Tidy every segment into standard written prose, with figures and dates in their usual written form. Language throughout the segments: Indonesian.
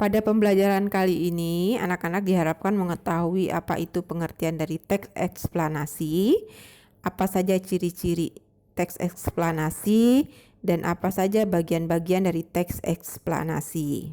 Pada pembelajaran kali ini, anak-anak diharapkan mengetahui apa itu pengertian dari teks eksplanasi, apa saja ciri-ciri teks eksplanasi, dan apa saja bagian-bagian dari teks eksplanasi.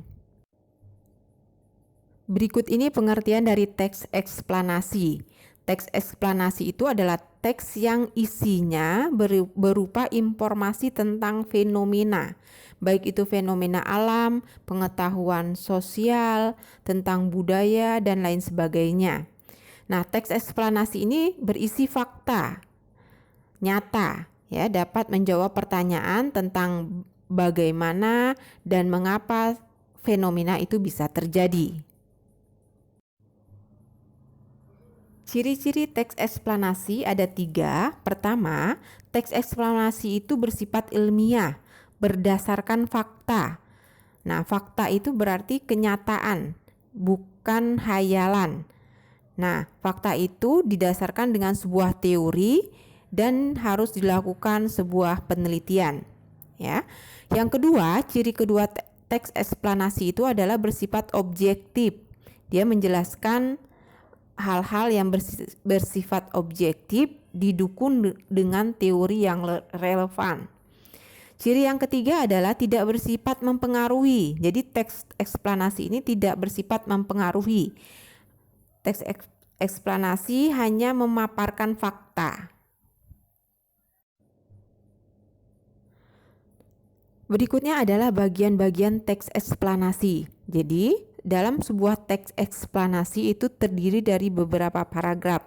Berikut ini pengertian dari teks eksplanasi. Teks eksplanasi itu adalah teks yang isinya berupa informasi tentang fenomena, baik itu fenomena alam, pengetahuan sosial, tentang budaya, dan lain sebagainya. Nah, teks eksplanasi ini berisi fakta nyata, ya, dapat menjawab pertanyaan tentang bagaimana dan mengapa fenomena itu bisa terjadi. Ciri-ciri teks eksplanasi ada 3. Pertama, teks eksplanasi itu bersifat ilmiah, berdasarkan fakta. Nah, fakta itu berarti kenyataan, bukan hayalan. Nah, fakta itu didasarkan dengan sebuah teori dan harus dilakukan sebuah penelitian. Ya. Yang kedua, ciri kedua teks eksplanasi itu adalah bersifat objektif. Dia menjelaskan hal-hal yang bersifat objektif didukung dengan teori yang relevan. Ciri yang ketiga adalah tidak bersifat mempengaruhi. Jadi teks eksplanasi ini tidak bersifat mempengaruhi. Teks eksplanasi hanya memaparkan fakta. Berikutnya adalah bagian-bagian teks eksplanasi. Jadi dalam sebuah teks eksplanasi itu terdiri dari beberapa paragraf.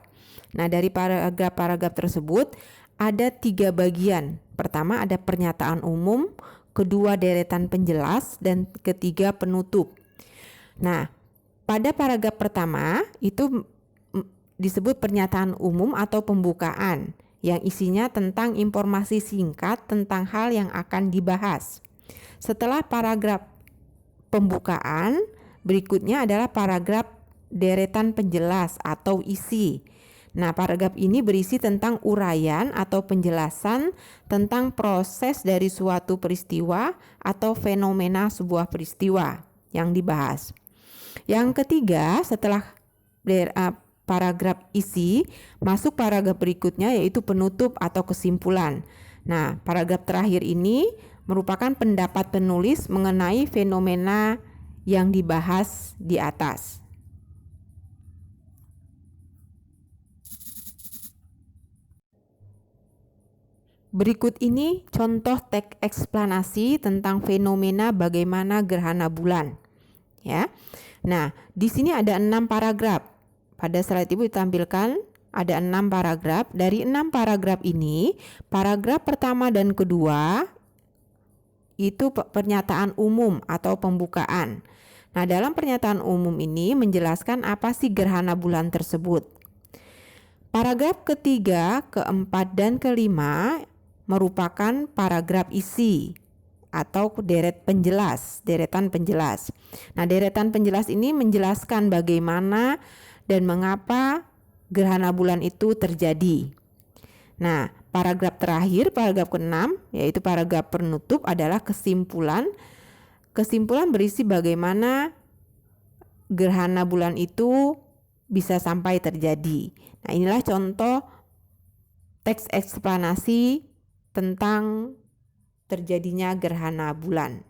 Nah, dari paragraf-paragraf tersebut ada 3 bagian. Pertama ada pernyataan umum, kedua deretan penjelas, dan ketiga penutup. Nah, pada paragraf pertama itu disebut pernyataan umum atau pembukaan yang isinya tentang informasi singkat tentang hal yang akan dibahas. Setelah paragraf pembukaan, berikutnya adalah paragraf deretan penjelas atau isi. Nah, paragraf ini berisi tentang uraian atau penjelasan tentang proses dari suatu peristiwa atau fenomena sebuah peristiwa yang dibahas. Yang ketiga, setelah paragraf isi, masuk paragraf berikutnya yaitu penutup atau kesimpulan. Nah, paragraf terakhir ini merupakan pendapat penulis mengenai fenomena yang dibahas di atas. Berikut ini contoh teks eksplanasi tentang fenomena bagaimana gerhana bulan. Ya. Nah, di sini ada 6 paragraf. Pada slide Ibu ditampilkan ada 6 paragraf. Dari 6 paragraf ini, paragraf pertama dan kedua itu pernyataan umum atau pembukaan. Nah, dalam pernyataan umum ini menjelaskan apa sih gerhana bulan tersebut. Paragraf ketiga, keempat, dan kelima merupakan paragraf isi atau deretan penjelas. Nah, deretan penjelas ini menjelaskan bagaimana dan mengapa gerhana bulan itu terjadi. Nah, paragraf terakhir, paragraf ke-6, yaitu paragraf penutup adalah kesimpulan. Kesimpulan berisi bagaimana gerhana bulan itu bisa sampai terjadi. Nah, inilah contoh teks eksplanasi tentang terjadinya gerhana bulan.